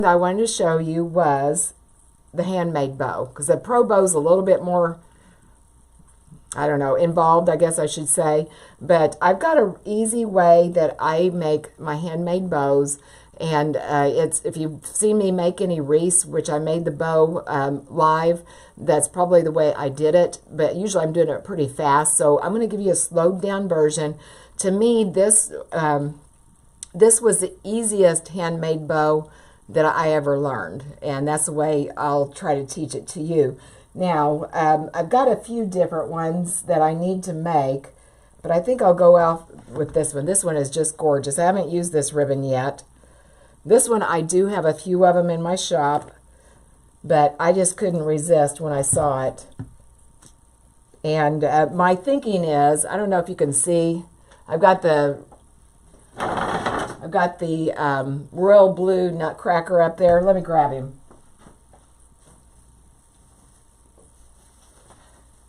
I wanted to show you was the handmade bow, because the pro bow is a little bit more, I don't know, involved, I guess I should say. But I've got an easy way that I make my handmade bows. And it's, if you've seen me make any wreaths, which I made the bow live, that's probably the way I did it. But usually I'm doing it pretty fast. So I'm going to give you a slowed down version. To me, this was the easiest handmade bow that I ever learned. And that's the way I'll try to teach it to you. Now, I've got a few different ones that I need to make, but I think I'll go out with this one. This one is just gorgeous. I haven't used this ribbon yet. This one, I do have a few of them in my shop, but I just couldn't resist when I saw it. And my thinking is, I don't know if you can see, I've got the royal blue nutcracker up there. Let me grab him.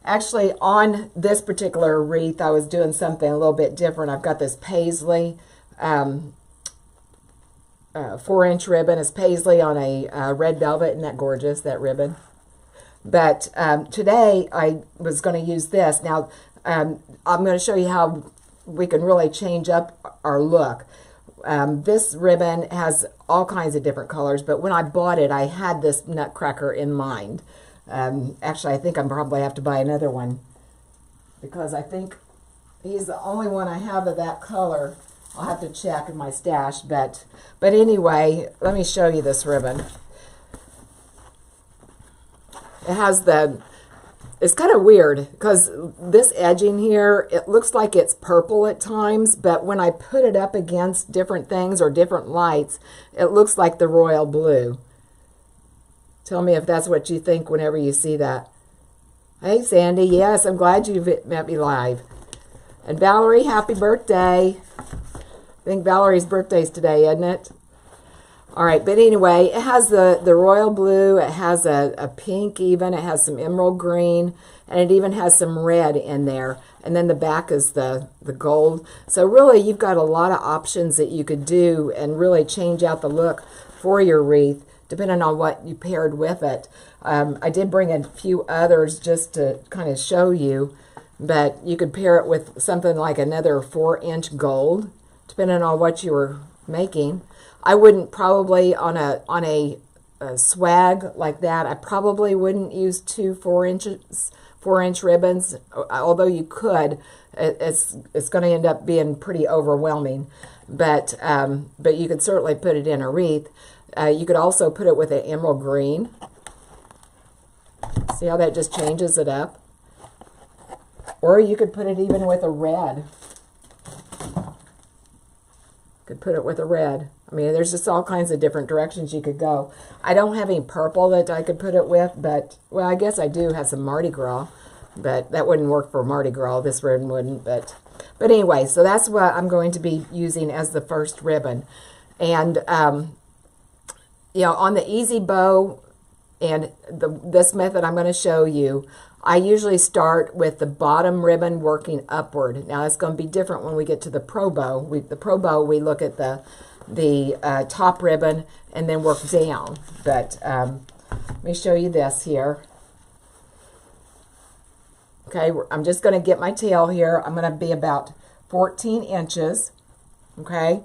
Actually, on this particular wreath, I was doing something a little bit different. I've got this paisley 4-inch ribbon. It's paisley on a red velvet. Isn't that gorgeous, that ribbon? But today I was going to use this. Now I'm going to show you how we can really change up our look. This ribbon has all kinds of different colors, but when I bought it, I had this nutcracker in mind. Actually, I think I'm probably have to buy another one, because I think he's the only one I have of that color. I'll have to check in my stash, but anyway, let me show you this ribbon. It has it's kind of weird, because this edging here, it looks like it's purple at times, but when I put it up against different things or different lights, it looks like the royal blue. Tell me if that's what you think whenever you see that. Hey, Sandy. Yes, I'm glad you've met me live. And Valerie, happy birthday. I think Valerie's birthday's today, isn't it? All right, but anyway, it has the royal blue. It has a pink even. It has some emerald green, and it even has some red in there. And then the back is the gold. So really, you've got a lot of options that you could do and really change out the look for your wreath, depending on what you paired with it. I did bring a few others just to kind of show you, but you could pair it with something like another 4-inch gold, depending on what you were making. I wouldn't probably, on a swag like that, I probably wouldn't use two 4-inch ribbons, although you could. It's going to end up being pretty overwhelming, but you could certainly put it in a wreath. You could also put it with an emerald green. See how that just changes it up? Or you could put it even with a red. Could put it with a red. I mean, there's just all kinds of different directions you could go. I don't have any purple that I could put it with, but, well, I guess I do have some Mardi Gras, but that wouldn't work for Mardi Gras. This ribbon wouldn't, but anyway, so that's what I'm going to be using as the first ribbon. And, you know, on the easy bow and this method I'm going to show you, I usually start with the bottom ribbon working upward. Now, it's going to be different when we get to the pro bow. The pro bow, we look at the top ribbon and then work down. But let me show you this here. Okay, I'm just going to get my tail here. I'm going to be about 14 inches. Okay,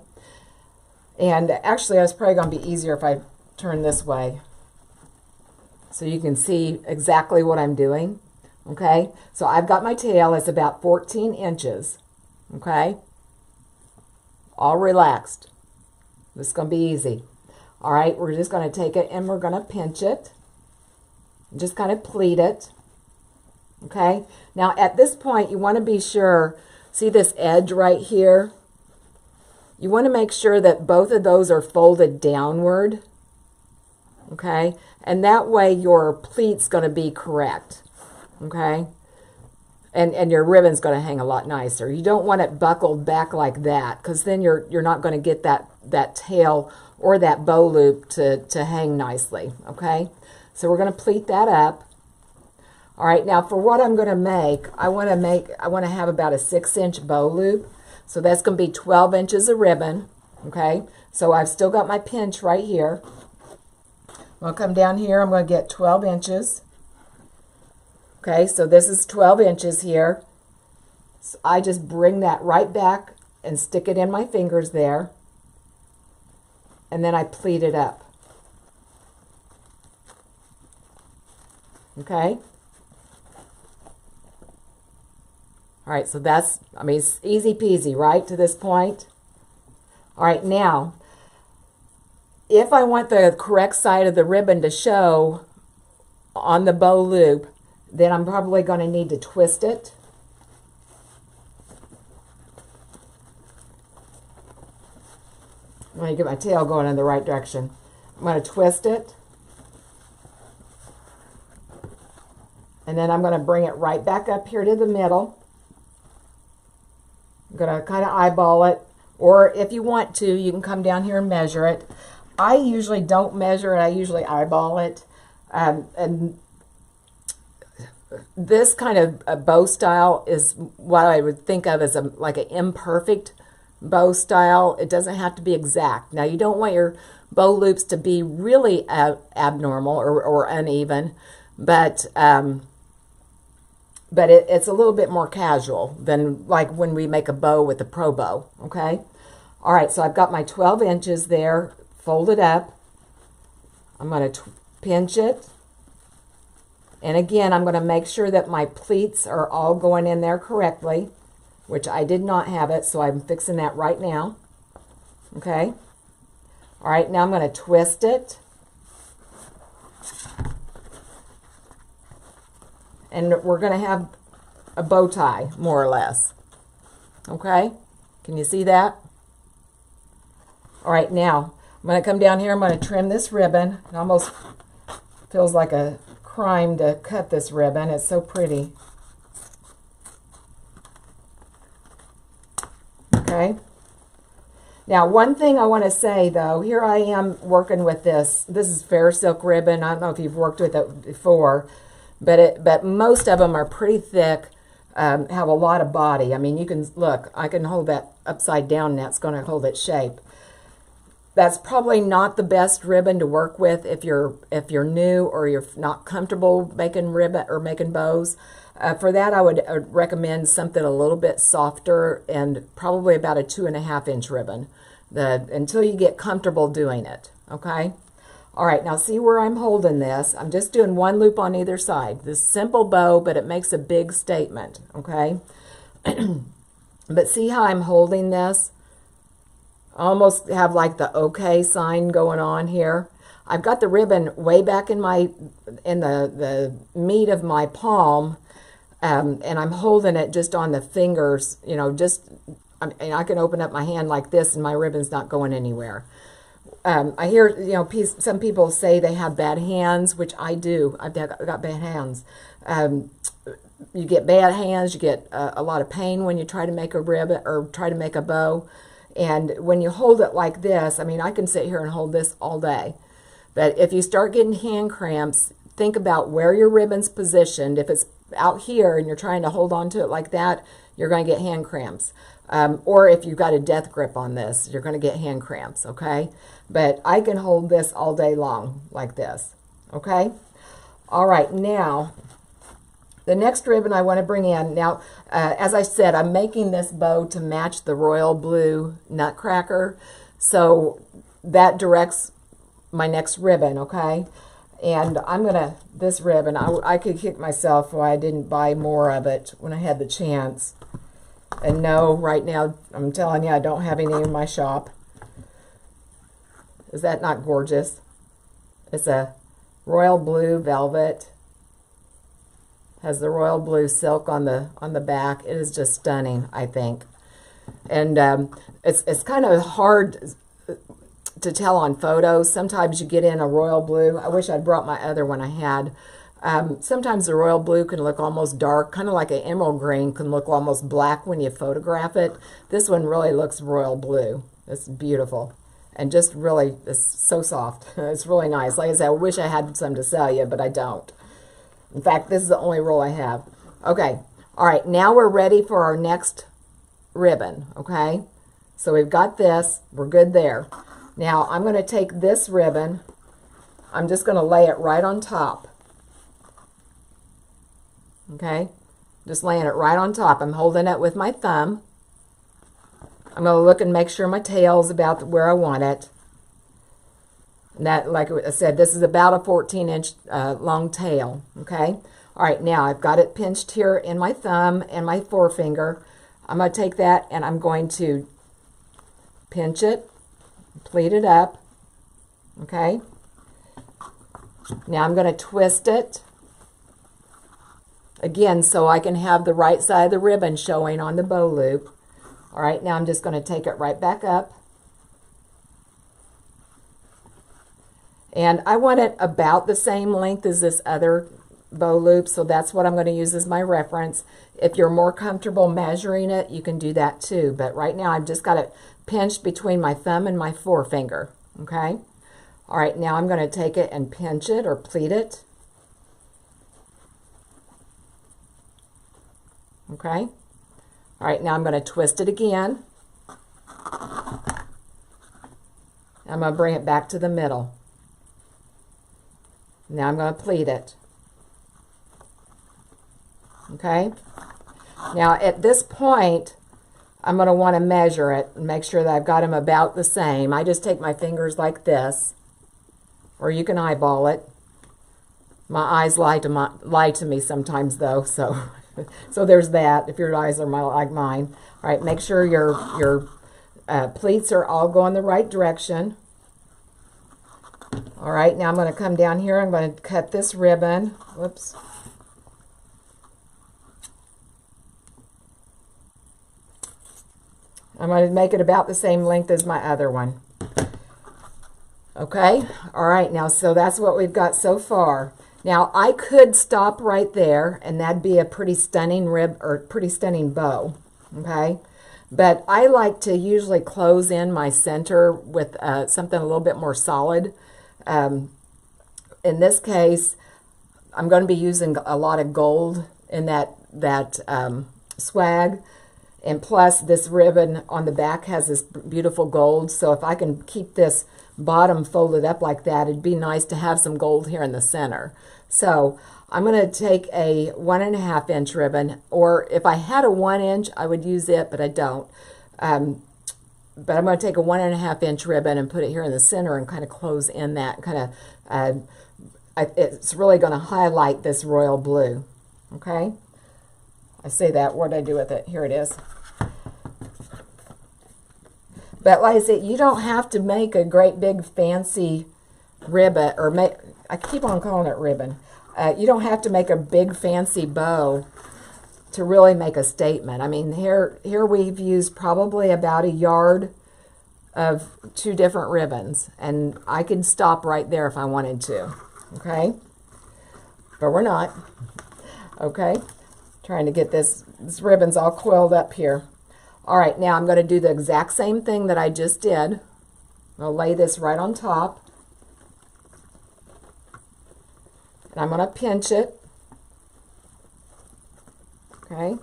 and actually, it's probably going to be easier if I turn this way so you can see exactly what I'm doing. Okay, so I've got my tail. It's about 14 inches. Okay, all relaxed. This is going to be easy. All right, we're just going to take it and we're going to pinch it. Just kind of pleat it. Okay, now at this point, you want to be sure, see this edge right here? You want to make sure that both of those are folded downward. Okay, and that way your pleat's going to be correct. Okay, and your ribbon's going to hang a lot nicer. You don't want it buckled back like that, because then you're not going to get that tail or that bow loop to hang nicely. Okay, so we're going to pleat that up. All right, now for what I'm going to make, I want to have about a 6-inch bow loop. So that's going to be 12 inches of ribbon. Okay, so I've still got my pinch right here. I'm going to come down here. I'm going to get 12 inches. Okay, so this is 12 inches here. So I just bring that right back and stick it in my fingers there. And then I pleat it up. Okay? All right, so that's, I mean, it's easy peasy, right, to this point? All right, now, if I want the correct side of the ribbon to show on the bow loop, then I'm probably going to need to twist it. I'm going to get my tail going in the right direction. I'm going to twist it. And then I'm going to bring it right back up here to the middle. I'm going to kind of eyeball it. Or if you want to, you can come down here and measure it. I usually don't measure it. I usually eyeball it. And this kind of a bow style is what I would think of as like an imperfect bow style. It doesn't have to be exact. Now, you don't want your bow loops to be really abnormal or uneven, but it's a little bit more casual than like when we make a bow with a pro bow, okay? All right, so I've got my 12 inches there folded up. I'm going to pinch it. And again, I'm going to make sure that my pleats are all going in there correctly, which I did not have it, so I'm fixing that right now. Okay? All right, now I'm going to twist it. And we're going to have a bow tie, more or less. Okay? Can you see that? All right, now I'm going to come down here. I'm going to trim this ribbon. It almost feels like a crime to cut this ribbon. It's so pretty. Okay. Now, one thing I want to say, though, here I am working with this. This is fair silk ribbon. I don't know if you've worked with it before, but most of them are pretty thick, have a lot of body. I mean, you can, look, I can hold that upside down and that's going to hold its shape. That's probably not the best ribbon to work with if you're new or you're not comfortable making ribbon or making bows. For that, I would recommend something a little bit softer and probably about a 2.5 inch ribbon until you get comfortable doing it. Okay. All right. Now see where I'm holding this. I'm just doing one loop on either side. This simple bow, but it makes a big statement. Okay. But see how I'm holding this? I almost have like the okay sign going on here. I've got the ribbon way back in the meat of my palm, and I'm holding it just on the fingers, you know, and I can open up my hand like this and my ribbon's not going anywhere. I hear, you know, some people say they have bad hands, which I do. I've got bad hands. You get bad hands, you get a lot of pain when you try to make a ribbon or try to make a bow. And when you hold it like this, I mean, I can sit here and hold this all day. But if you start getting hand cramps, think about where your ribbon's positioned. If it's out here and you're trying to hold on to it like that, you're going to get hand cramps. Or if you've got a death grip on this, you're going to get hand cramps, okay? But I can hold this all day long like this, okay? All right, now, the next ribbon I want to bring in, now, as I said, I'm making this bow to match the royal blue nutcracker, so that directs my next ribbon, okay? And I'm going to, this ribbon, I could kick myself why I didn't buy more of it when I had the chance. And no, right now, I'm telling you, I don't have any in my shop. Is that not gorgeous? It's a royal blue velvet. Has the royal blue silk on the back. It is just stunning, I think. And it's kind of hard to tell on photos. Sometimes you get in a royal blue. I wish I'd brought my other one I had. Sometimes the royal blue can look almost dark, kind of like an emerald green can look almost black when you photograph it. This one really looks royal blue. It's beautiful. And just really, it's so soft. It's really nice. Like I said, I wish I had some to sell you, but I don't. In fact, this is the only roll I have. Okay. All right. Now we're ready for our next ribbon. Okay. So we've got this. We're good there. Now I'm going to take this ribbon. I'm just going to lay it right on top. Okay, just laying it right on top. I'm holding it with my thumb. I'm going to look and make sure my tail's about where I want it. And that, like I said, this is about a 14-inch long tail. Okay, all right, now I've got it pinched here in my thumb and my forefinger. I'm going to take that and I'm going to pinch it, pleat it up. Okay, now I'm going to twist it again so I can have the right side of the ribbon showing on the bow loop. All right, now I'm just going to take it right back up. And I want it about the same length as this other bow loop, so that's what I'm going to use as my reference. If you're more comfortable measuring it, you can do that too. But right now I've just got it pinched between my thumb and my forefinger. Okay? All right, now I'm going to take it and pinch it or pleat it. Okay? All right, now I'm going to twist it again. I'm going to bring it back to the middle. Now I'm going to pleat it. Okay? Now at this point, I'm going to want to measure it and make sure that I've got them about the same. I just take my fingers like this, or you can eyeball it. My eyes lie to me sometimes though, so so there's that, if your eyes are like mine. All right, make sure your pleats are all going the right direction. All right, now I'm going to come down here. I'm going to cut this ribbon. Whoops. I'm going to make it about the same length as my other one. Okay, all right, now so that's what we've got so far. Now I could stop right there and that'd be a pretty stunning pretty stunning bow, okay? But I like to usually close in my center with something a little bit more solid. In this case, I'm going to be using a lot of gold in that swag. And plus, this ribbon on the back has this beautiful gold. So if I can keep this bottom folded up like that, it'd be nice to have some gold here in the center. So I'm going to take a 1.5 inch ribbon, or if I had a 1 inch, I would use it, but I don't. But I'm going to take a 1.5 inch ribbon and put it here in the center and kind of close in that. Kind of, it's really going to highlight this royal blue. Okay. I say that. What did I do with it? Here it is. But like I said, you don't have to make a great big fancy ribbon, or I keep on calling it ribbon. You don't have to make a big fancy bow to really make a statement. I mean, here we've used probably about a yard of 2 different ribbons, and I could stop right there if I wanted to. Okay, but we're not. Okay. Trying to get this ribbon's all coiled up here. All right, now I'm going to do the exact same thing that I just did. I'll lay this right on top. And I'm going to pinch it. Okay.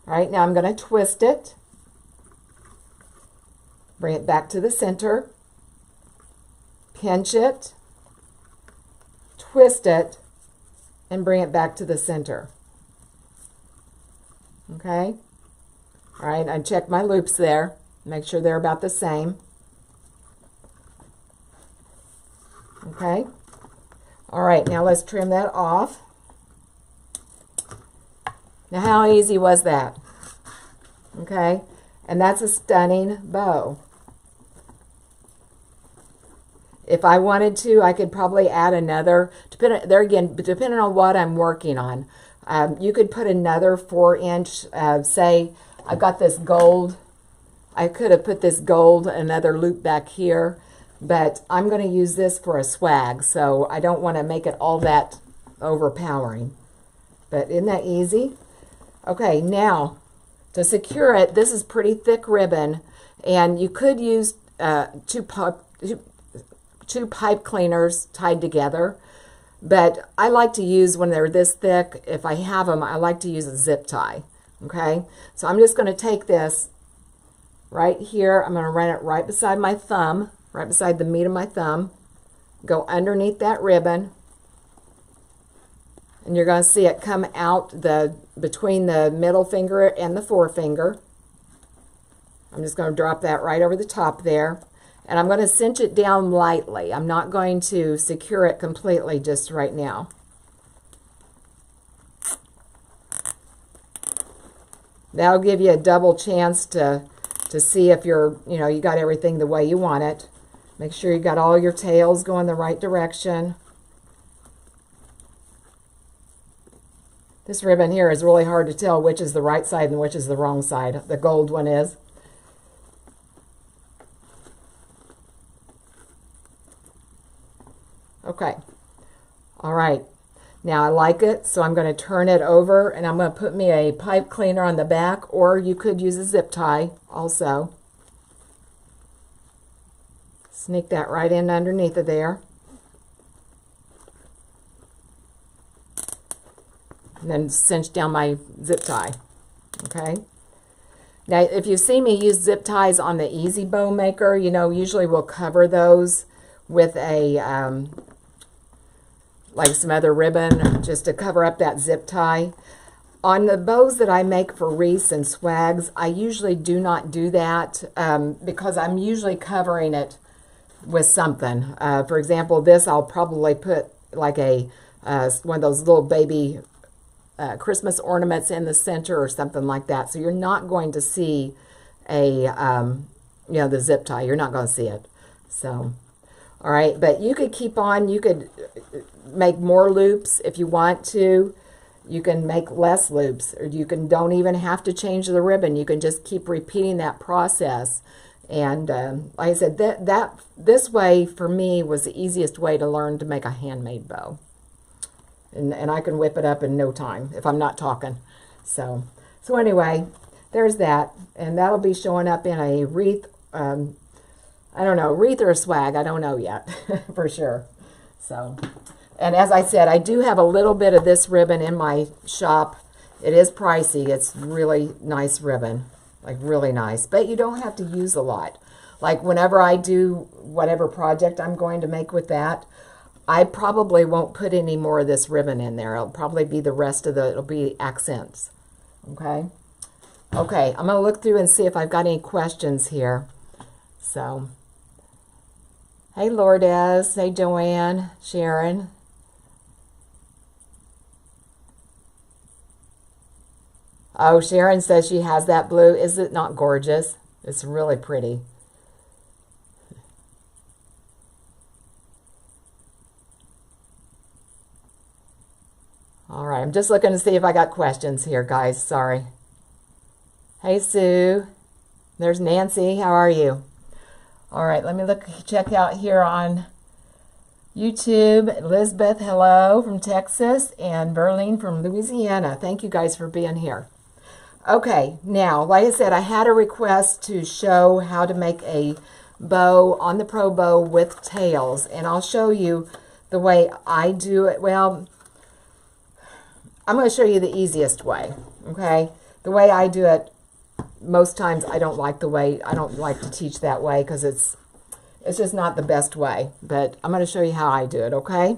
All right, now I'm going to twist it. Bring it back to the center. Pinch it. Twist it and bring it back to the center. Okay. All right, I check my loops there. Make sure they're about the same. Okay. All right, now let's trim that off. Now how easy was that? Okay. And that's a stunning bow. If I wanted to, I could probably add another, depending on what I'm working on. You could put another 4 inch, say I've got this gold. I could have put this gold, another loop back here, but I'm going to use this for a swag, so I don't want to make it all that overpowering. But isn't that easy? Okay, now to secure it, this is pretty thick ribbon, and you could use two pipe cleaners tied together, but I like to use, when they're this thick, if I have them, I like to use a zip tie. Okay, so I'm just going to take this right here. I'm going to run it right beside my thumb, right beside the meat of my thumb. Go underneath that ribbon. And you're going to see it come out between the middle finger and the forefinger. I'm just going to drop that right over the top there. And I'm going to cinch it down lightly. I'm not going to secure it completely just right now. That'll give you a double chance to see if you got everything the way you want it. Make sure you got all your tails going the right direction. This ribbon here is really hard to tell which is the right side and which is the wrong side. The gold one is. Okay. All right. Now I like it, so I'm going to turn it over, and I'm going to put me a pipe cleaner on the back, or you could use a zip tie also. Sneak that right in underneath of there. And then cinch down my zip tie. Okay. Now, if you see me use zip ties on the Easy Bow Maker, usually we'll cover those with a like some other ribbon just to cover up that zip tie. On the bows that I make for wreaths and swags, I usually do not do that because I'm usually covering it with something. For example, this I'll probably put like one of those little baby Christmas ornaments in the center or something like that. So you're not going to see the zip tie. You're not going to see it. So, all right, but you could keep on. You could make more loops if you want to. You can make less loops, or don't even have to change the ribbon. You can just keep repeating that process. And like I said, this way for me was the easiest way to learn to make a handmade bow. And I can whip it up in no time if I'm not talking. So anyway, there's that. And that'll be showing up in a wreath, I don't know, wreath or a swag. I don't know yet for sure. So, and as I said, I do have a little bit of this ribbon in my shop. It is pricey. It's really nice ribbon, like really nice. But you don't have to use a lot. Like whenever I do whatever project I'm going to make with that, I probably won't put any more of this ribbon in there. It'll probably be the rest of it'll be accents. Okay? Okay, I'm going to look through and see if I've got any questions here. So, hey Lourdes, hey Joanne, Sharon. Oh, Sharon says she has that blue. Is it not gorgeous? It's really pretty. All right, I'm just looking to see if I got questions here, guys. Sorry. Hey, Sue. There's Nancy. How are you? All right, let me check out here on YouTube. Elizabeth, hello from Texas, and Berlin from Louisiana. Thank you guys for being here. Okay, now, like I said, I had a request to show how to make a bow on the Pro Bow with tails, and I'll show you the way I do it. Well, I'm going to show you the easiest way, okay? The way I do it, most times I don't like to teach that way because it's just not the best way. But I'm going to show you how I do it, okay?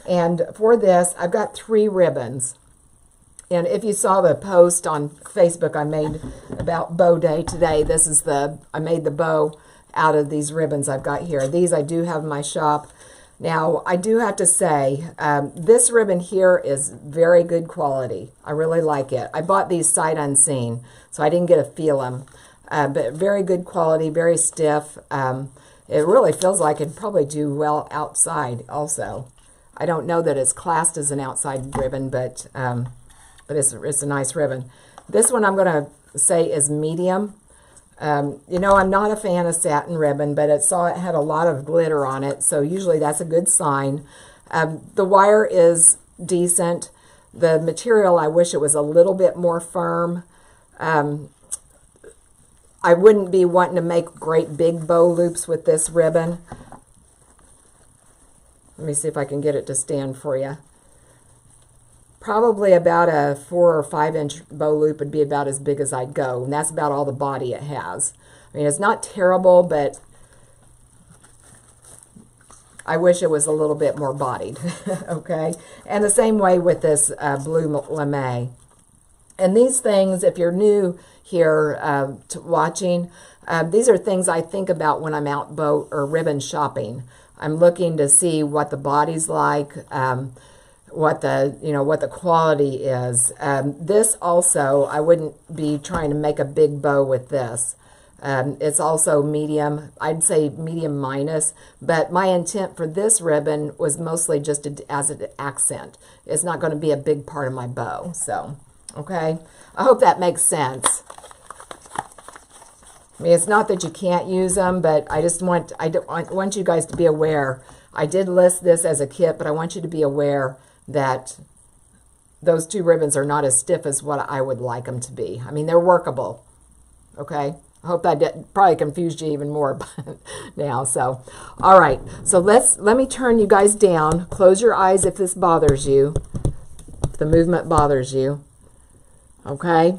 And for this, I've got 3 ribbons. And if you saw the post on Facebook I made about bow day today, I made the bow out of these ribbons I've got here. These I do have in my shop. Now, I do have to say, this ribbon here is very good quality. I really like it. I bought these sight unseen, so I didn't get to feel them. But very good quality, very stiff. It really feels like it'd probably do well outside also. I don't know that it's classed as an outside ribbon, but it's a nice ribbon. This one I'm going to say is medium. I'm not a fan of satin ribbon, but it had a lot of glitter on it, so usually that's a good sign. The wire is decent. The material, I wish it was a little bit more firm. I wouldn't be wanting to make great big bow loops with this ribbon. Let me see if I can get it to stand for you. Probably about a 4 or 5 inch bow loop would be about as big as I'd go, and that's about all the body it has. I mean, it's not terrible, but I wish it was a little bit more bodied. Okay, and the same way with this blue lame. And these things, if you're new here to watching, these are things I think about when I'm out bow or ribbon shopping. I'm looking to see what the body's like, what the quality is. This also, I wouldn't be trying to make a big bow with this. It's also medium, I'd say medium minus, but my intent for this ribbon was mostly just as an accent. It's not going to be a big part of my bow, so, okay? I hope that makes sense. I mean, it's not that you can't use them, but I want you guys to be aware. I did list this as a kit, but I want you to be aware that those two ribbons are not as stiff as what I would like them to be. I mean, they're workable, okay? I hope that probably confused you even more now. So, all right. So let me turn you guys down. Close your eyes if this bothers you, if the movement bothers you. Okay.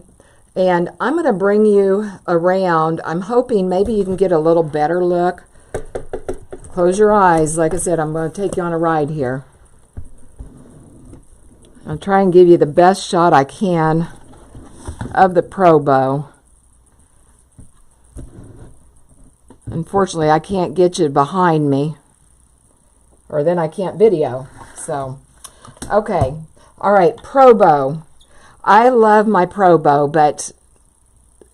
And I'm going to bring you around. I'm hoping maybe you can get a little better look. Close your eyes. Like I said, I'm going to take you on a ride here. I'll try and give you the best shot I can of the Pro Bow. Unfortunately, I can't get you behind me, or then I can't video. So, okay. All right, Pro Bow. I love my Pro Bow, but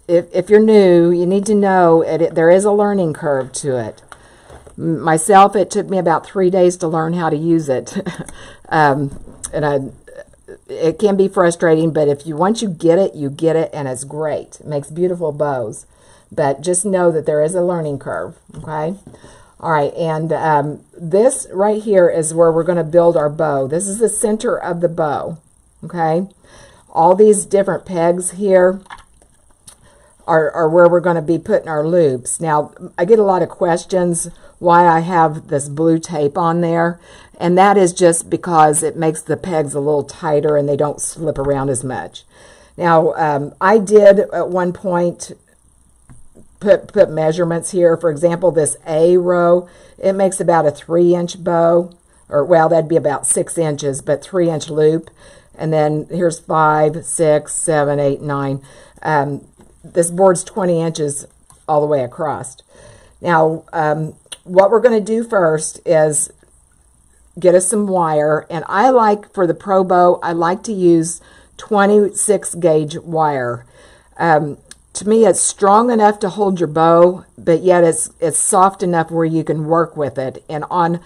if you're new, you need to know there is a learning curve to it. Myself, it took me about 3 days to learn how to use it. It can be frustrating, but once you get it, and it's great. It makes beautiful bows. But just know that there is a learning curve, okay? All right, and this right here is where we're going to build our bow. This is the center of the bow, okay? All these different pegs here are where we're going to be putting our loops. Now, I get a lot of questions why I have this blue tape on there, and that is just because it makes the pegs a little tighter and they don't slip around as much. Now, I did at one point put measurements here. For example, this A row, it makes about a 3-inch bow, or well, that'd be about 6 inches, but 3-inch loop. And then here's 5, 6, 7, 8, 9. This board's 20 inches all the way across. Now, what we're going to do first is get us some wire. And I like, for the Pro Bow, I like to use 26 gauge wire. To me, it's strong enough to hold your bow, but yet it's soft enough where you can work with it. And on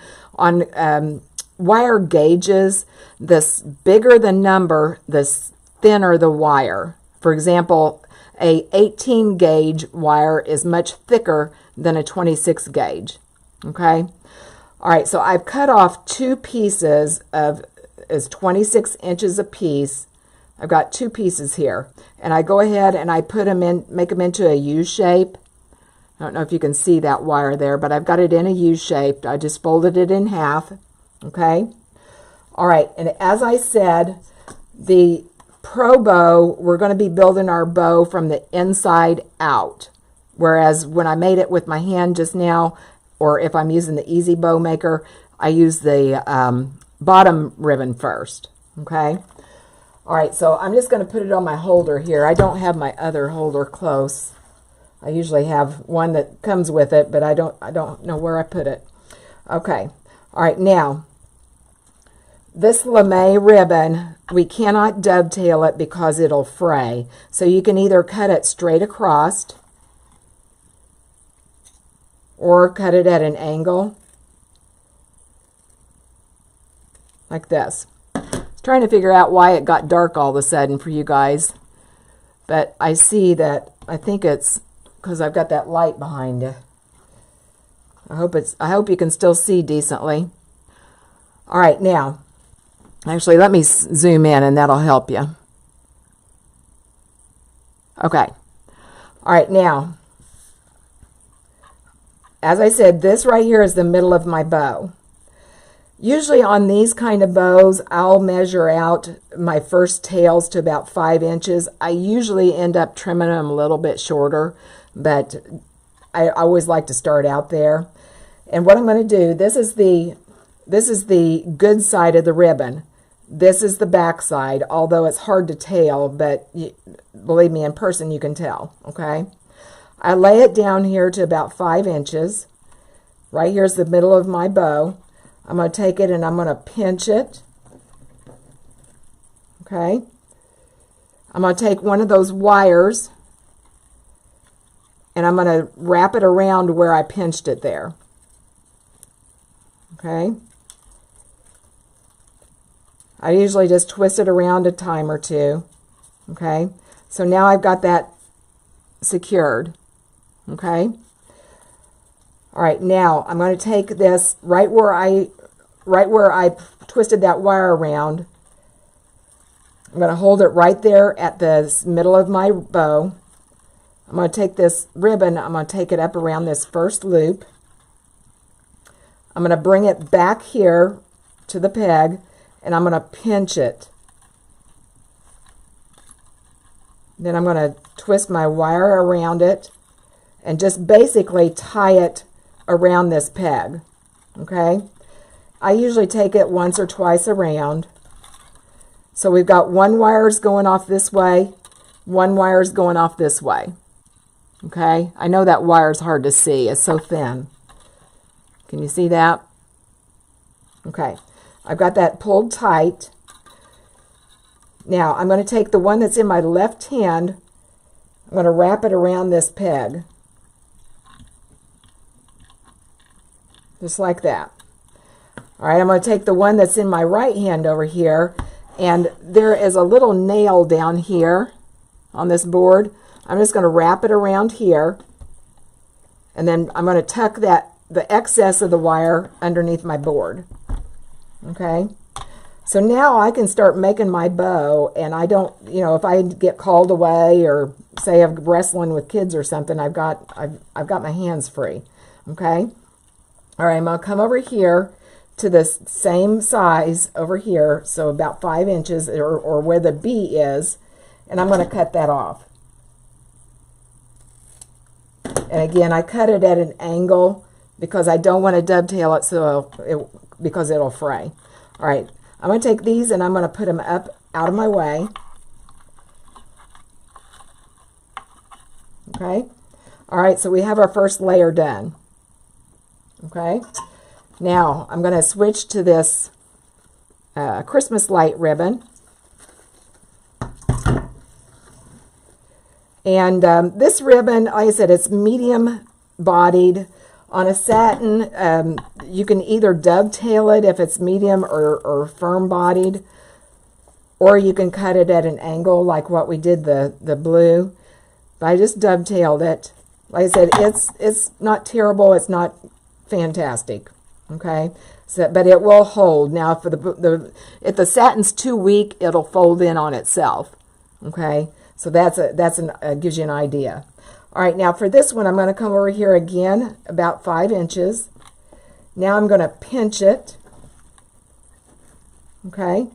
wire gauges, the bigger the number, the thinner the wire. For example, a 18 gauge wire is much thicker than a 26 gauge. Okay? All right, so I've cut off 2 pieces is 26 inches a piece. I've got 2 pieces here, and I go ahead and I put them in, make them into a U shape. I don't know if you can see that wire there, but I've got it in a U shape. I just folded it in half. Okay. All right, and as I said, the Pro Bow, we're going to be building our bow from the inside out, whereas when I made it with my hand just now, or if I'm using the Easy Bow Maker, I use the bottom ribbon first. Okay. All right, so I'm just going to put it on my holder here. I don't have my other holder close. I usually have one that comes with it, but I don't know where I put it. Okay. All right, now this lame ribbon, we cannot dovetail it because it'll fray. So you can either cut it straight across or cut it at an angle like this. Trying to figure out why it got dark all of a sudden for you guys, but I see that, I think it's because I've got that light behind you. I hope you can still see decently. All right, now actually let me zoom in and that'll help you. Okay. All right, now as I said, this right here is the middle of my bow. Usually on these kind of bows, I'll measure out my first tails to about 5 inches. I usually end up trimming them a little bit shorter, but I always like to start out there. And what I'm going to do, this is the good side of the ribbon. This is the back side, although it's hard to tell, but believe me, in person you can tell, okay? I lay it down here to about 5 inches. Right here's the middle of my bow. I'm going to take it and I'm going to pinch it, okay? I'm going to take one of those wires and I'm going to wrap it around where I pinched it there, okay? I usually just twist it around a time or two, okay? So now I've got that secured, okay? All right, now I'm going to take this right where I twisted that wire around. I'm going to hold it right there at the middle of my bow. I'm going to take this ribbon, I'm going to take it up around this first loop. I'm going to bring it back here to the peg, and I'm going to pinch it. Then I'm going to twist my wire around it and just basically tie it around this peg, okay? I usually take it once or twice around. So we've got one wire's going off this way, one wire's going off this way, okay? I know that wire's hard to see, it's so thin. Can you see that? Okay. I've got that pulled tight. Now I'm going to take the one that's in my left hand, I'm going to wrap it around this peg. Just like that. All right, I'm going to take the one that's in my right hand over here, and there is a little nail down here on this board. I'm just going to wrap it around here, and then I'm going to tuck the excess of the wire underneath my board. Okay, so now I can start making my bow, and I don't, if I get called away or say I'm wrestling with kids or something, I've got my hands free. Okay, all right, I'm gonna come over here to the same size over here, so about 5 inches or where the B is, and I'm going to cut that off. And again, I cut it at an angle because I don't want to dovetail it because it'll fray. All right, I'm going to take these and I'm going to put them up out of my way. Okay. All right, so we have our first layer done. Okay. Now I'm going to switch to this Christmas light ribbon. And this ribbon, like I said, it's medium bodied. On a satin, you can either dovetail it if it's medium or firm bodied, or you can cut it at an angle like what we did the blue. But I just dovetailed it. Like I said, it's not terrible, it's not fantastic. Okay, so but it will hold. Now for if the satin's too weak, it'll fold in on itself. Okay, so that gives you an idea. All right, now for this one, I'm going to come over here again, about 5 inches. Now I'm going to pinch it, okay?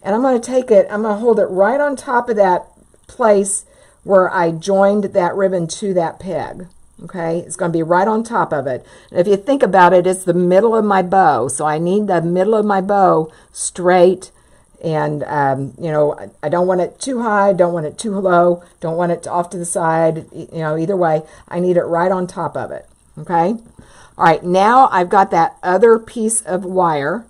And I'm going to take it, I'm going to hold it right on top of that place where I joined that ribbon to that peg, okay? It's going to be right on top of it. And if you think about it, it's the middle of my bow, so I need the middle of my bow straight. And, you know, I don't want it too high, don't want it too low, don't want it off to the side, you know, either way. I need it right on top of it, okay? All right, now I've got that other piece of wire.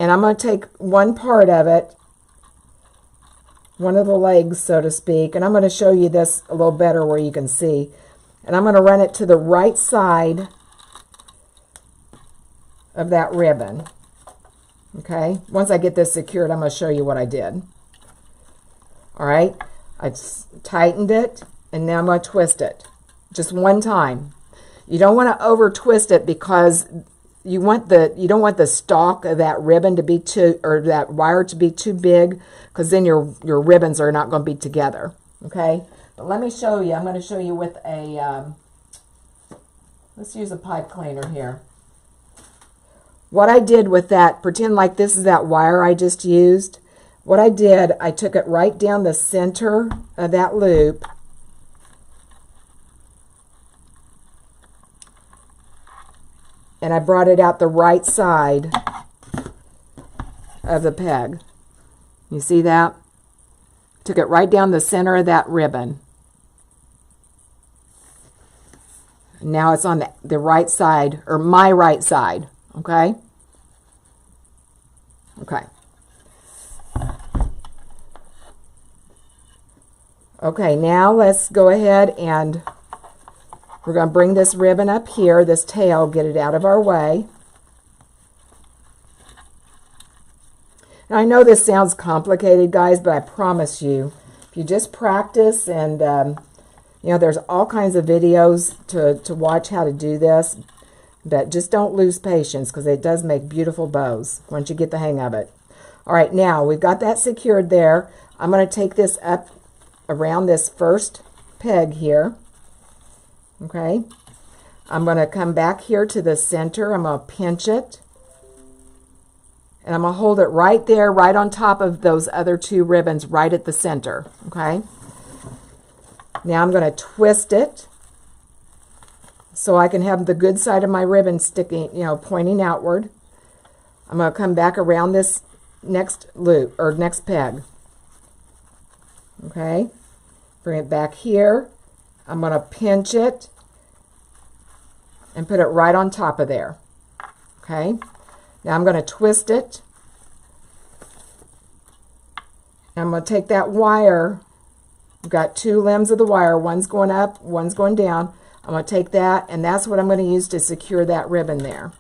And I'm going to take one part of it, one of the legs, so to speak, and I'm going to show you this a little better where you can see. And I'm going to run it to the right side of that ribbon. Okay, once I get this secured, I'm going to show you what I did. All right, I tightened it, and now I'm going to twist it just one time. You don't want to over twist it because you don't want the stalk of that ribbon to be too, or that wire to be too big, because then your ribbons are not going to be together. Okay, but let me show you. I'm going to show you with a let's use a pipe cleaner here. What I did with that, pretend like this is that wire I just used. What I did, I took it right down the center of that loop, and I brought it out the right side of the peg. You see that? Took it right down the center of that ribbon. Now it's on the right side, or my right side, okay? Okay. Okay, now let's go ahead and we're going to bring this ribbon up here, this tail, get it out of our way. Now, I know this sounds complicated, guys, but I promise you, if you just practice and, you know, there's all kinds of videos to watch how to do this, but just don't lose patience because it does make beautiful bows once you get the hang of it. All right, now we've got that secured there. I'm going to take this up around this first peg here. Okay, I'm going to come back here to the center. I'm going to pinch it. And I'm going to hold it right there, right on top of those other two ribbons, right at the center. Okay. Now I'm going to twist it so I can have the good side of my ribbon sticking, you know, pointing outward. I'm going to come back around this next loop, or next peg. Okay. Bring it back here. I'm going to pinch it and put it right on top of there. Okay. Now I'm going to twist it. And I'm going to take that wire. I've got two limbs of the wire. One's going up, one's going down. I'm going to take that, and that's what I'm going to use to secure that ribbon there.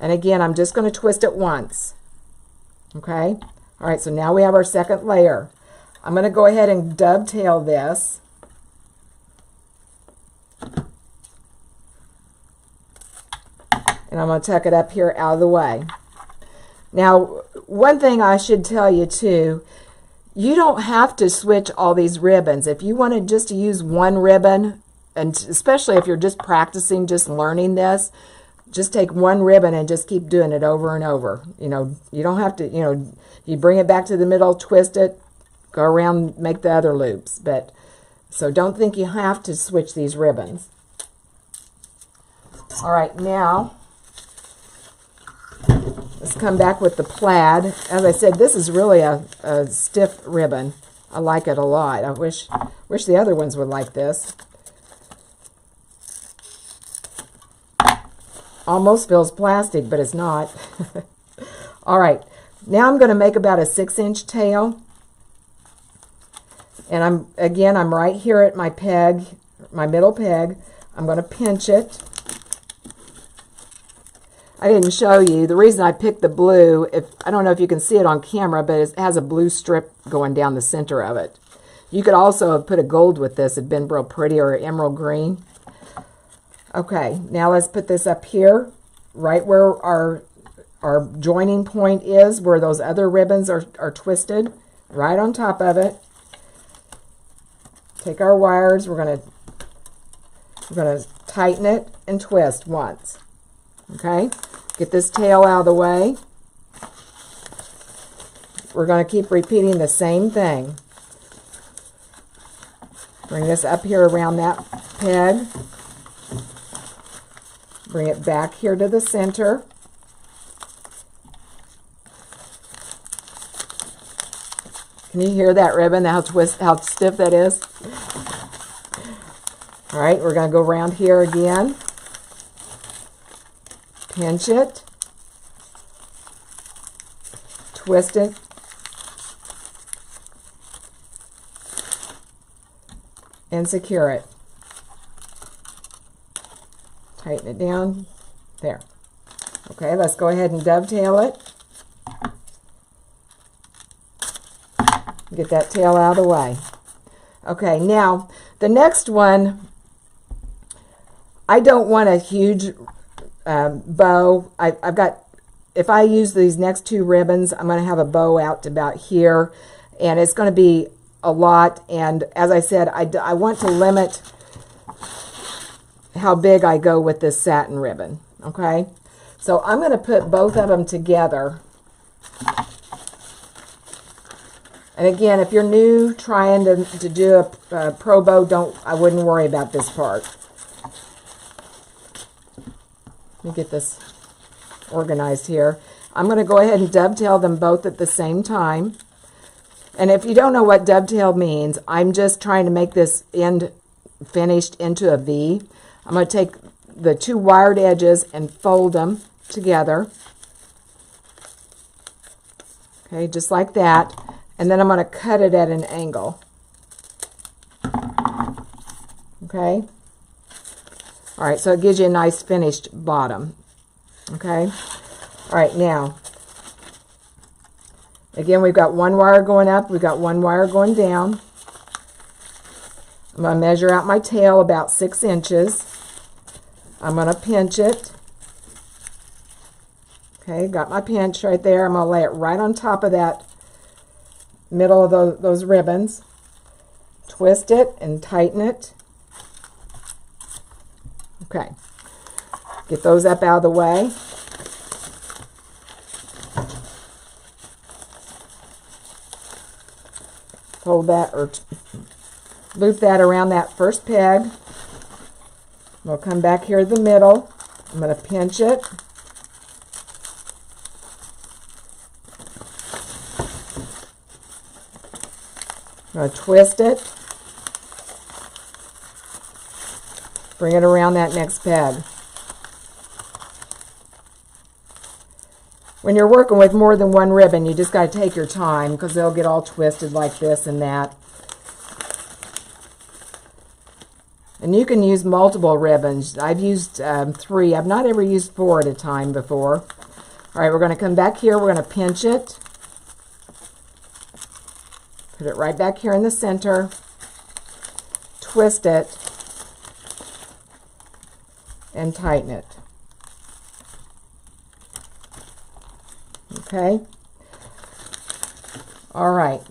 And again, I'm just going to twist it once. Okay. All right, so now we have our second layer. I'm going to go ahead and dovetail this. And I'm going to tuck it up here out of the way. Now, one thing I should tell you too, you don't have to switch all these ribbons. If you wanted just to use one ribbon, and especially if you're just practicing, just learning this, just take one ribbon and just keep doing it over and over. You know, you don't have to, you know, you bring it back to the middle, twist it, go around, make the other loops. But so don't think you have to switch these ribbons. All right, now let's come back with the plaid. As I said, this is really a stiff ribbon. I like it a lot. I wish the other ones would like this. Almost feels plastic, but it's not. All right, now I'm going to make about a 6-inch tail. And I'm right here at my peg, my middle peg. I'm going to pinch it. I didn't show you. The reason I picked the blue, I don't know if you can see it on camera, but it has a blue strip going down the center of it. You could also have put a gold with this. It'd been real pretty, or emerald green. Okay, now let's put this up here, right where our joining point is, where those other ribbons are twisted, right on top of it. Take our wires. We're gonna tighten it and twist once. Okay, get this tail out of the way. We're going to keep repeating the same thing. Bring this up here around that peg. Bring it back here to the center. Can you hear that ribbon, how stiff that is? All right, we're going to go around here again. Pinch it, twist it, and secure it. Tighten it down. There. Okay, let's go ahead and dovetail it. Get that tail out of the way. Okay, now the next one, I don't want a huge bow. I've got, if I use these next two ribbons, I'm going to have a bow out to about here, and it's going to be a lot. And as I said, I want to limit how big I go with this satin ribbon. Okay, so I'm going to put both of them together. And again, if you're new trying to do a pro bow, I wouldn't worry about this part. me get this organized here. I'm going to go ahead and dovetail them both at the same time. And if you don't know what dovetail means, I'm just trying to make this end finished into a V. I'm going to take the two wired edges and fold them together. Okay, just like that. And then I'm going to cut it at an angle. Okay. All right, so it gives you a nice finished bottom. Okay. All right, now, again, we've got one wire going up, we've got one wire going down. I'm going to measure out my tail about 6 inches. I'm going to pinch it. Okay, got my pinch right there. I'm going to lay it right on top of that middle of those ribbons. Twist it and tighten it. Okay, get those up out of the way. Hold that or loop that around that first peg. We'll come back here to the middle. I'm going to pinch it. I'm going to twist it. Bring it around that next peg. When you're working with more than one ribbon, you just got to take your time because they'll get all twisted like this and that. And you can use multiple ribbons. I've used 3. I've not ever used 4 at a time before. All right, we're going to come back here. We're going to pinch it. Put it right back here in the center. Twist it. And tighten it. Okay. All right.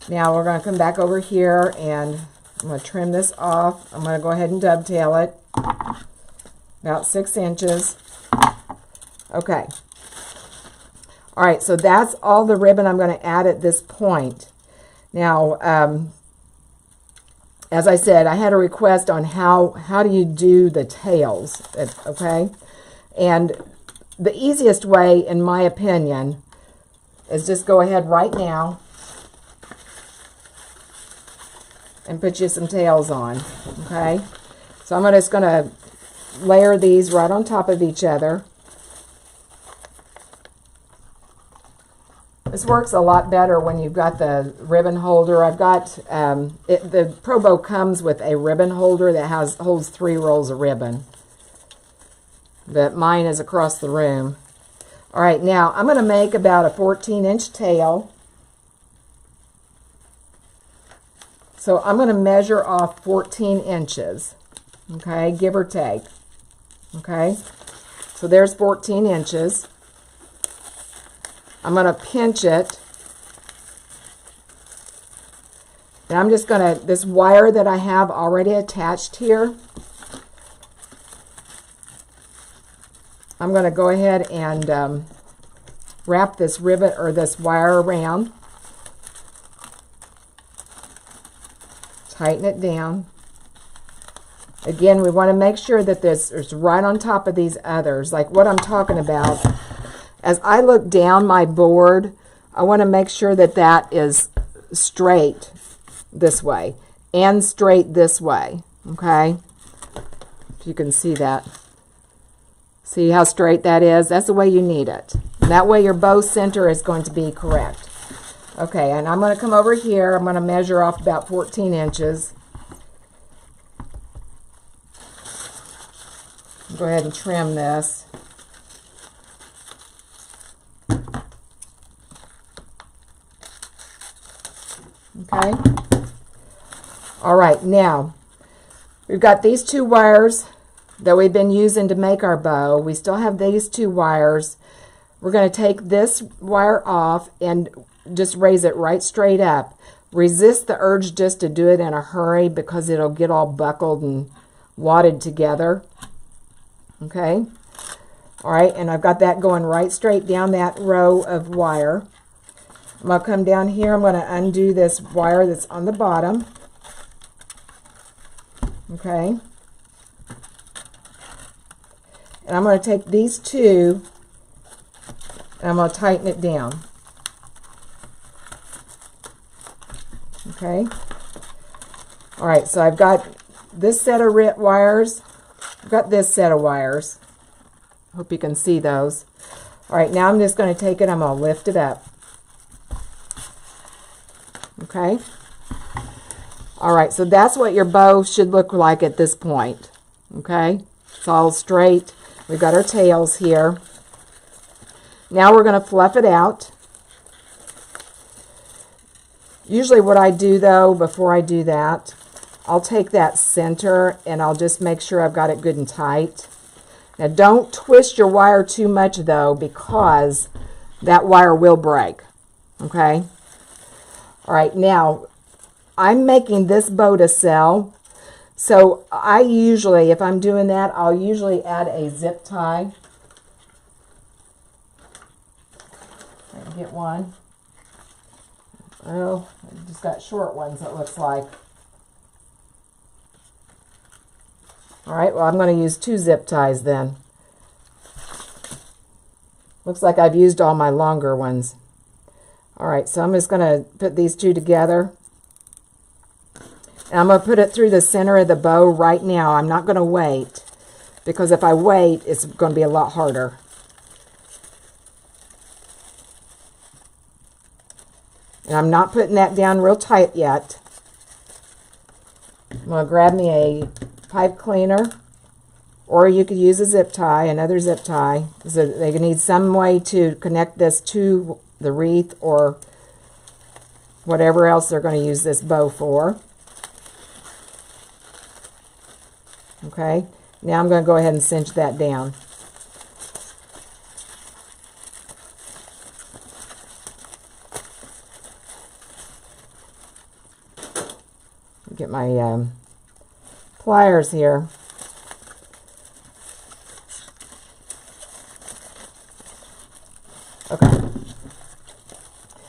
Now we're going to come back over here and I'm going to trim this off. I'm going to go ahead and dovetail it. About 6 inches. Okay. All right. So that's all the ribbon I'm going to add at this point. Now, as I said, I had a request on how do you do the tails, okay? And the easiest way, in my opinion, is just go ahead right now and put you some tails on, okay? So I'm just going to layer these right on top of each other. This works a lot better when you've got the ribbon holder. I've got, the Pro Bow comes with a ribbon holder that holds 3 rolls of ribbon. But mine is across the room. All right, now I'm going to make about a 14-inch tail. So I'm going to measure off 14 inches, okay, give or take. Okay, so there's 14 inches. I'm going to pinch it. And I'm just going to, this wire that I have already attached here, I'm going to go ahead and wrap this ribbon or this wire around. Tighten it down. Again, we want to make sure that this is right on top of these others, like what I'm talking about. As I look down my board, I want to make sure that that is straight this way and straight this way, okay? If you can see that. See how straight that is? That's the way you need it. And that way your bow center is going to be correct. Okay, and I'm going to come over here. I'm going to measure off about 14 inches. Go ahead and trim this. Okay. All right, now we've got these 2 wires that we've been using to make our bow. We still have these 2 wires. We're going to take this wire off and just raise it right straight up. Resist the urge just to do it in a hurry because it'll get all buckled and wadded together. Okay. All right, and I've got that going right straight down that row of wire. I'm going to come down here. I'm going to undo this wire that's on the bottom. Okay. And I'm going to take these two and I'm going to tighten it down. Okay. All right, so I've got this set of wires. I've got this set of wires. Hope you can see those. All right, now I'm just going to take it, I'm going to lift it up. Okay. All right, so that's what your bow should look like at this point. Okay. It's all straight. We've got our tails here. Now we're going to fluff it out. Usually what I do though, before I do that, I'll take that center and I'll just make sure I've got it good and tight. Now don't twist your wire too much though, because that wire will break. Okay. All right, now I'm making this bow to sell. So I usually, if I'm doing that, I'll usually add a zip tie. I can get one. Oh, I just got short ones, it looks like. All right, well, I'm going to use 2 zip ties then. Looks like I've used all my longer ones. All right, so I'm just going to put these 2 together. And I'm going to put it through the center of the bow right now. I'm not going to wait, because if I wait, it's going to be a lot harder. And I'm not putting that down real tight yet. I'm going to grab me a pipe cleaner, or you could use a zip tie, another zip tie. So they need some way to connect this to the wreath or whatever else they're going to use this bow for. Okay, now I'm going to go ahead and cinch that down. Get my pliers here. Okay.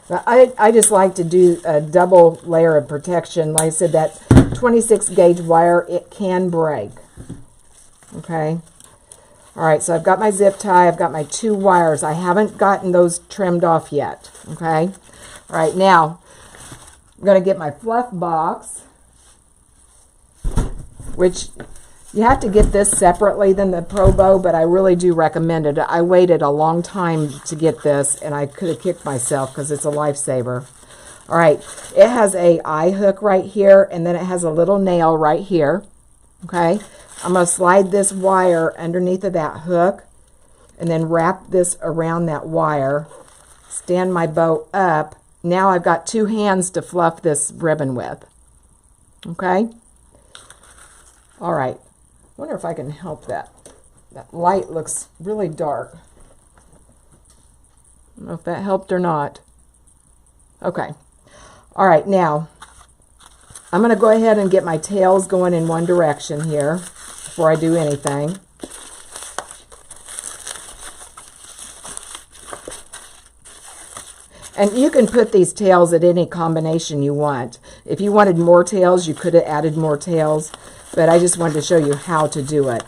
But I just like to do a double layer of protection. Like I said, that 26 gauge wire, it can break. Okay. All right, so I've got my zip tie. I've got my 2 wires. I haven't gotten those trimmed off yet. Okay. All right, now I'm going to get my fluff box, which you have to get this separately than the Pro Bow, but I really do recommend it. I waited a long time to get this, and I could have kicked myself because it's a lifesaver. All right, it has a eye hook right here, and then it has a little nail right here. Okay, I'm going to slide this wire underneath of that hook, and then wrap this around that wire, stand my bow up. Now I've got 2 hands to fluff this ribbon with. Okay. All right, I wonder if I can help that. That light looks really dark. I don't know if that helped or not. Okay. All right, now I'm going to go ahead and get my tails going in one direction here before I do anything. And you can put these tails at any combination you want. If you wanted more tails, you could have added more tails. But I just wanted to show you how to do it.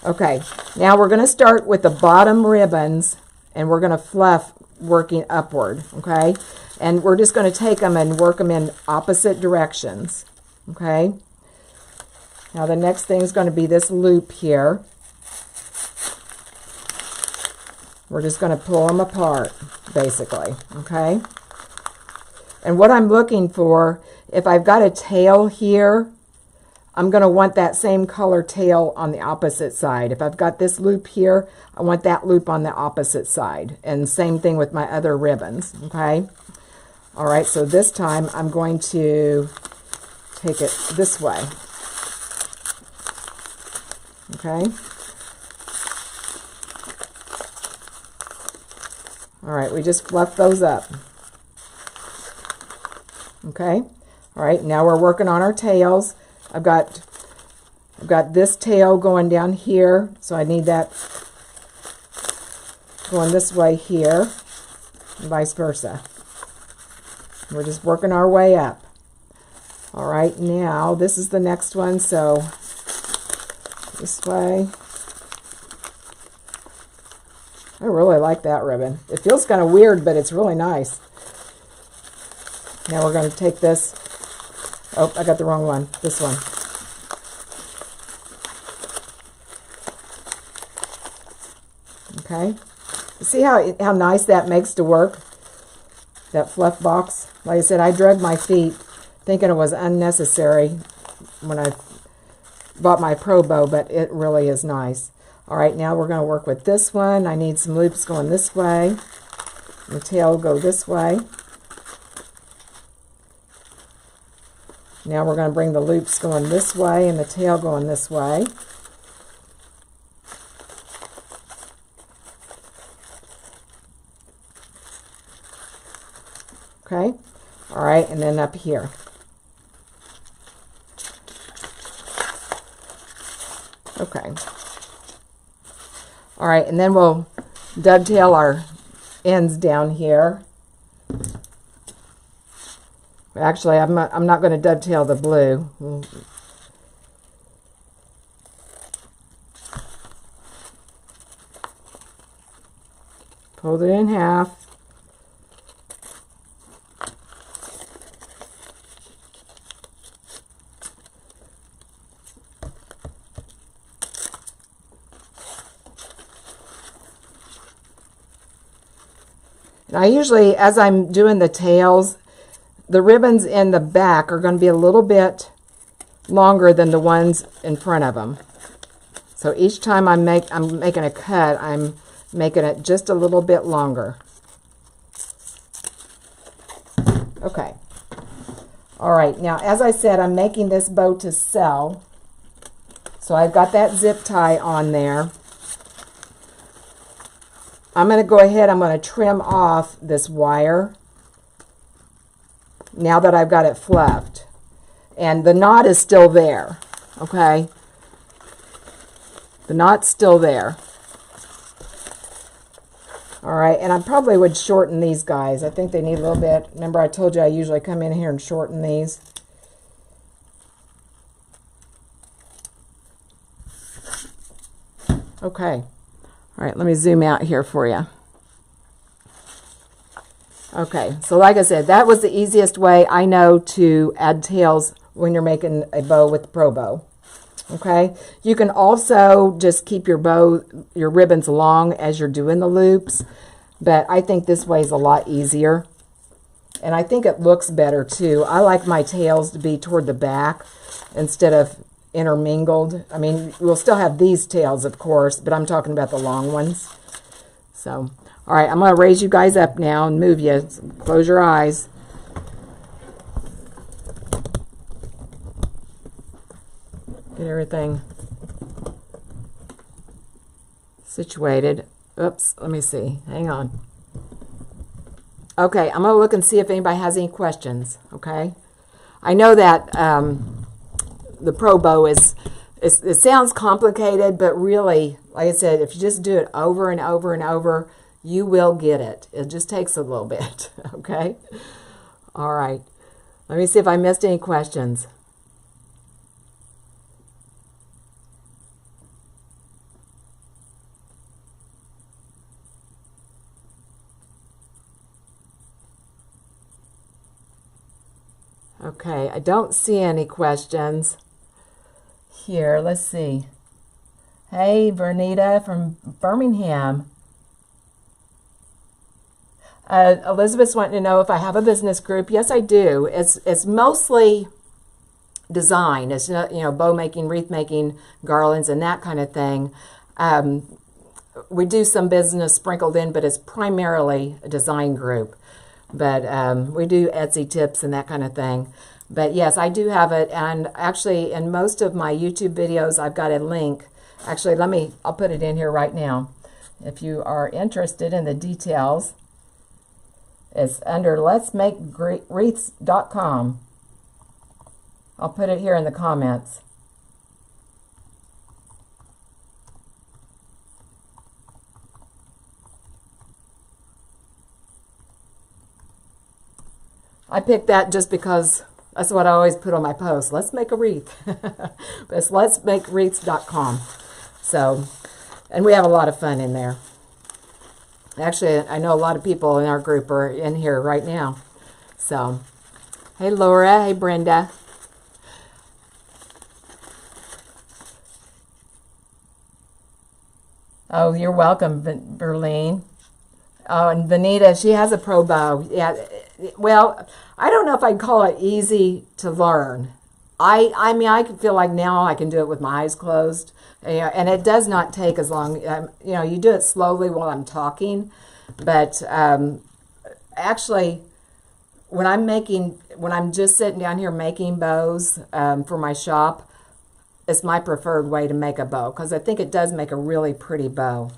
Okay, now we're going to start with the bottom ribbons, and we're going to fluff working upward, okay? And we're just going to take them and work them in opposite directions, okay? Now the next thing is going to be this loop here. We're just going to pull them apart, basically, okay? And what I'm looking for, if I've got a tail here, I'm going to want that same color tail on the opposite side. If I've got this loop here, I want that loop on the opposite side. And same thing with my other ribbons, okay? All right, so this time I'm going to take it this way, okay? All right, we just fluff those up. Okay, all right, now we're working on our tails. I've got this tail going down here, so I need that going this way here, and vice versa. We're just working our way up. All right, now this is the next one, so This way. I really like that ribbon. It feels kind of weird, but it's really nice. Now we're going to take this. Oh, I got the wrong one. This one. Okay. See how nice that makes to work? That fluff box. Like I said, I dragged my feet thinking it was unnecessary when I bought my Pro Bow, but it really is nice. All right, now we're going to work with this one. I need some loops going this way. The tail will go this way. Now we're going to bring the loops going this way and the tail going this way. Okay, all right, and then up here. Okay. All right, and then we'll dovetail our ends down here. Actually, I'm not going to dovetail the blue. Fold it in half. And I usually, as I'm doing the tails, the ribbons in the back are going to be a little bit longer than the ones in front of them. So each time I'm making a cut, I'm making it just a little bit longer. Okay. All right. Now, as I said, I'm making this bow to sell. So I've got that zip tie on there. I'm going to go ahead, I'm going to trim off this wire now that I've got it fluffed. And the knot is still there, okay? The knot's still there. All right, and I probably would shorten these guys. I think they need a little bit. Remember I told you I usually come in here and shorten these. Okay. All right, let me zoom out here for you. Okay, so like I said, that was the easiest way I know to add tails when you're making a bow with the Pro Bow. Okay, you can also just keep your ribbons long as you're doing the loops, but I think this way is a lot easier. And I think it looks better too. I like my tails to be toward the back instead of intermingled. I mean, we'll still have these tails, of course, but I'm talking about the long ones. So, all right, I'm going to raise you guys up now and move you. Close your eyes. Get everything situated. Oops, let me see. Hang on. Okay, I'm going to look and see if anybody has any questions, okay? I know that the Pro Bow it sounds complicated, but really, like I said, if you just do it over and over and over, you will get it. It just takes a little bit, okay? All right. Let me see if I missed any questions. Okay, I don't see any questions here. Let's see. Hey, Vernita from Birmingham. Elizabeth's wanting to know if I have a business group. Yes, I do. It's mostly design. It's not, bow making, wreath making, garlands, and that kind of thing. We do some business sprinkled in, but it's primarily a design group. But we do Etsy tips and that kind of thing. But yes, I do have it. And actually, in most of my YouTube videos, I've got a link. Actually, I'll put it in here right now. If you are interested in the details, it's under letsmakewreaths.com. I'll put it here in the comments. I picked that just because That's what I always put on my post. Let's make a wreath. It's letsmakewreaths.com. So, and we have a lot of fun in there. Actually, I know a lot of people in our group are in here right now. So, hey Laura, hey Brenda. Oh, you're welcome, Berlin. Oh, and Vanita, she has a pro bow. Yeah, well, I don't know if I'd call it easy to learn. I mean, I feel like now I can do it with my eyes closed. And it does not take as long. You know, you do it slowly while I'm talking. But actually, when I'm just sitting down here making bows for my shop, it's my preferred way to make a bow because I think it does make a really pretty bow.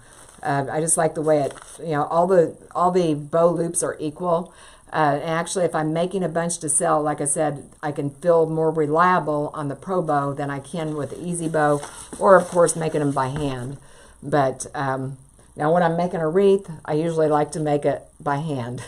I just like the way it, you know, all the bow loops are equal. And actually, if I'm making a bunch to sell, like I said, I can feel more reliable on the pro bow than I can with the easy bow, or of course making them by hand. But now when I'm making a wreath, I usually like to make it by hand.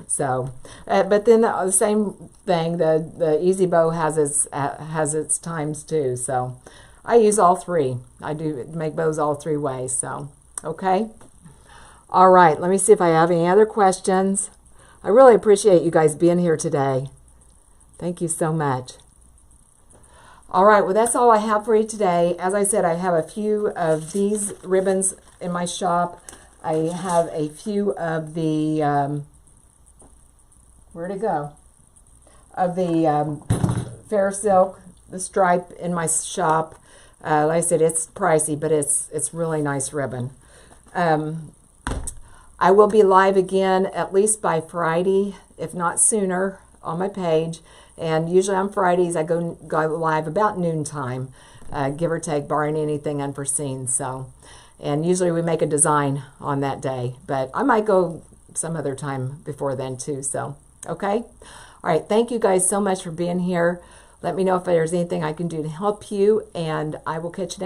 So, but then the same thing, the easy bow has its times too. So I use all three. I do make bows all three ways. So, okay. All right, let me see if I have any other questions. I really appreciate you guys being here today. Thank you so much. All right, well, that's all I have for you today. As I said, I have a few of these ribbons in my shop. I have a few of the, where'd it go? Of the fair silk, the stripe in my shop. Like I said, it's pricey, but it's really nice ribbon. I will be live again at least by Friday, if not sooner, on my page. And usually on Fridays, I go live about noontime, give or take, barring anything unforeseen. So, and usually we make a design on that day, but I might go some other time before then too. So, okay. All right. Thank you guys so much for being here. Let me know if there's anything I can do to help you, and I will catch you next time.